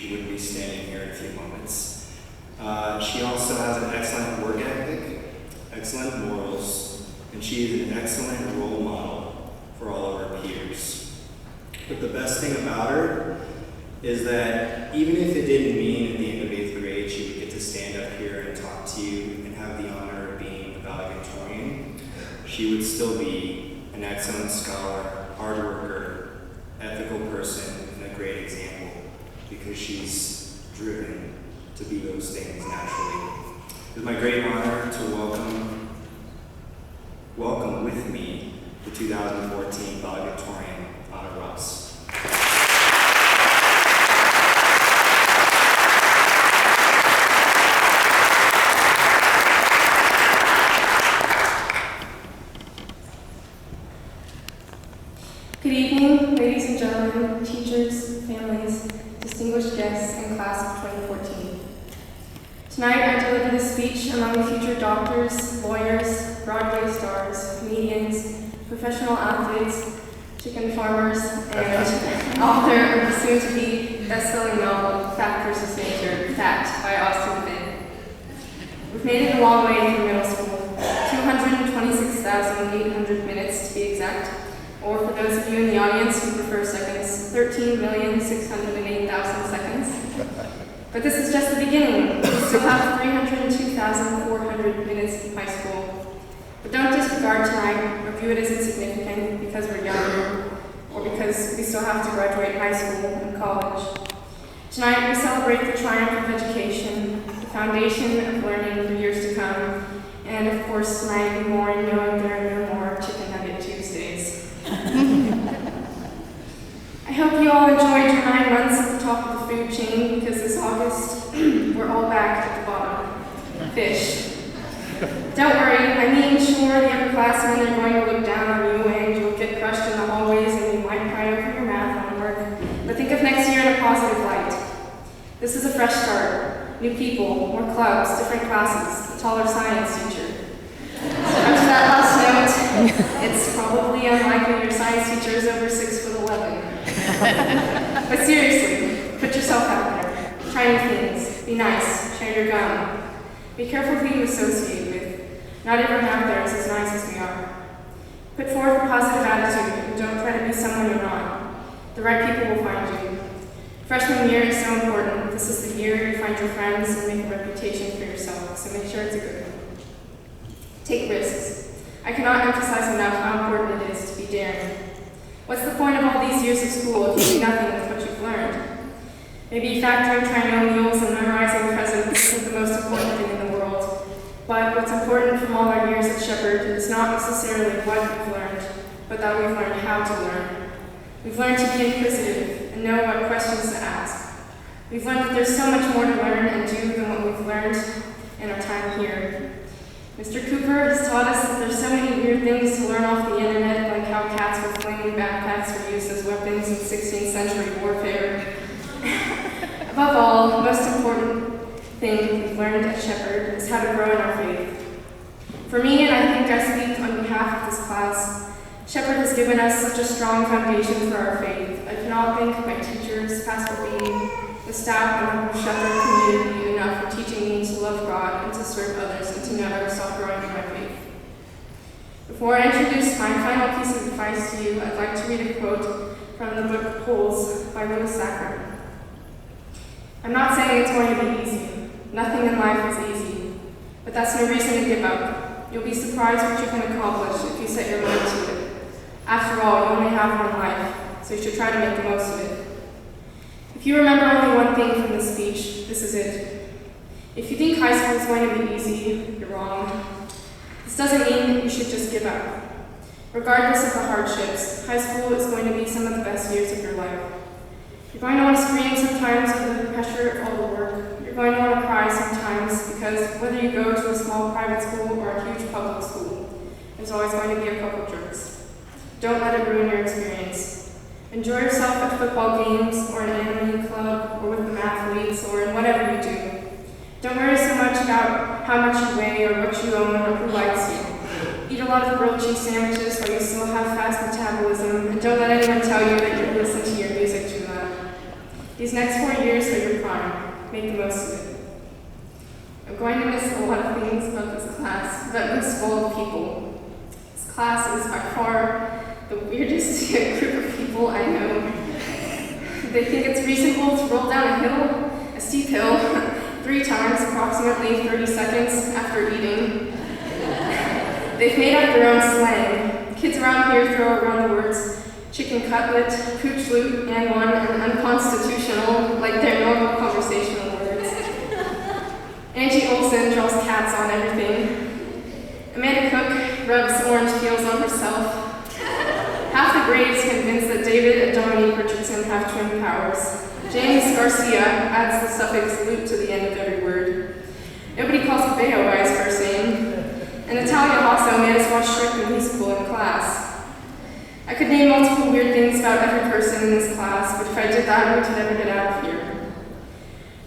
she wouldn't be standing here in a few moments. She also has an excellent work ethic, excellent morals, and she is an excellent role model for all of her peers. But the best thing about her is that even if it didn't mean at the end of 8th grade she would get to stand up here and talk to you and have the honor of being a valedictorian, she would still be an excellent scholar, hard worker, ethical person, and a great example because she's driven to be those things naturally. It's my great honor to welcome with me the 2014 valedictorian, Anna Ross. Good evening, ladies and gentlemen, teachers, families, distinguished guests, and class of 2014. Tonight I deliver this speech among future doctors, lawyers, Broadway stars, comedians, professional athletes, chicken farmers, and author of the soon-to-be best-selling novel, Fact vs. Nature, Fact by Austin Finn. We've made it a long way from middle school, 226,800 minutes to be exact. Or for those of you in the audience who prefer seconds, 13,608,000 seconds. But this is just the beginning. We still have 302,400 minutes in high school. But don't disregard tonight or view it as insignificant because we're younger or because we still have to graduate high school and college. Tonight we celebrate the triumph of education, the foundation of learning for years to come, and of course tonight we mourn knowing there are no more Chicken Nugget Tuesdays. I hope you all enjoyed your 9 months at the top of the food chain because this August, we're all back at the bottom. Fish. Don't worry, I mean, sure, the upperclassmen are going to look down on you and you'll get crushed in the hallways and you might cry over your math homework, but think of next year in a positive light. This is a fresh start. New people, more clubs, different classes, a taller science teacher. After that last note, it's probably unlikely your science teacher is over 6'11". But seriously, put yourself out there. Try new things. Be nice. Share your gum. Be careful who you associate with. Not everyone out there is as nice as we are. Put forth a positive attitude and don't try to be someone you're not. The right people will find you. Freshman year is so important. This is the year you find your friends and make a reputation for yourself, so make sure it's a good one. Take risks. I cannot emphasize enough how important it is to be daring. What's the point of all these years of school if you do nothing with what you've learned? Maybe factoring trinomials and memorizing presents isn't the most important thing in the world, but what's important from all our years at Shepherd is not necessarily what we've learned, but that we've learned how to learn. We've learned to be inquisitive and know what questions to ask. We've learned that there's so much more to learn and do than what we've learned in our time here. Mr. Cooper has taught us that there's so many weird things to learn off the internet, like how cats with flaming backpacks were used as weapons in 16th century warfare. Above all, the most important thing we've learned at Shepherd is how to grow in our faith. For me, and I think I speak on behalf of this class, Shepherd has given us such a strong foundation for our faith. I cannot thank my teachers, Pastor Bean, the staff, and the whole Shepherd community enough for teaching me to love God and to serve others and to never stop growing in my faith. Before I introduce my final piece of advice to you, I'd like to read a quote from the book Holes by Louis Sacre. I'm not saying it's going to be easy. Nothing in life is easy. But that's no reason to give up. You'll be surprised what you can accomplish if you set your mind to it. After all, you only have one life, so you should try to make the most of it. If you remember only one thing from this speech, this is it. If you think high school is going to be easy, you're wrong. This doesn't mean you should just give up. Regardless of the hardships, high school is going to be some of the best years of your life. You're going to want to scream sometimes under the pressure of all the work. You're going to want to cry sometimes because whether you go to a small private school or a huge public school, there's always going to be a couple jerks. Don't let it ruin your experience. Enjoy yourself at football games or an anime club or with the mathletes or in whatever you do. Don't worry so much about how much you weigh or what you own or who likes you. Eat a lot of grilled cheese sandwiches while you still have fast metabolism, and don't let anyone tell you that you listen to your music too loud. These next 4 years are your make the most of it. I'm going to miss a lot of things about this class, but most of all, the people. This class is by far the weirdest group of people I know. They think it's reasonable to roll down a steep hill, 3 times, approximately 30 seconds after eating. They've made up their own slang. Kids around here throw around the words chicken cutlet, pooch loot, and one, and unconstitutional, like their normal conversational words. Angie Olsen draws cats on everything. Amanda Cook rubs orange peels on herself. Half the grade is convinced that David and Dominique Richardson have twin powers. James Garcia adds the suffix loot to the end of every word. Nobody calls Cabello by his first name. And Natalia Hasso made us watch Shrek the Musical in class. I could name multiple weird things about every person in this class, but if I did that, we would never get out of here.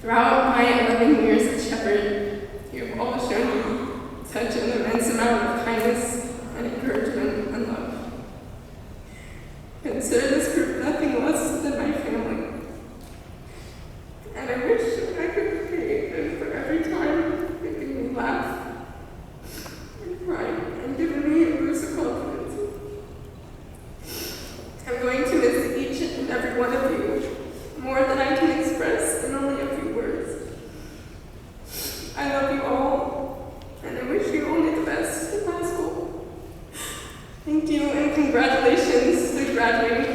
Throughout my 11 years at Shepherd, you have all shown me such an immense amount of kindness and encouragement and love. Consider this group nothing less than my family. And I wish I could pay them for every time making me laugh and cry and giving me a boost of confidence. I'm going to miss each and every one of you more than I can express in only a few words. I love you all, and I wish you only the best in high school. Thank you, and congratulations to graduating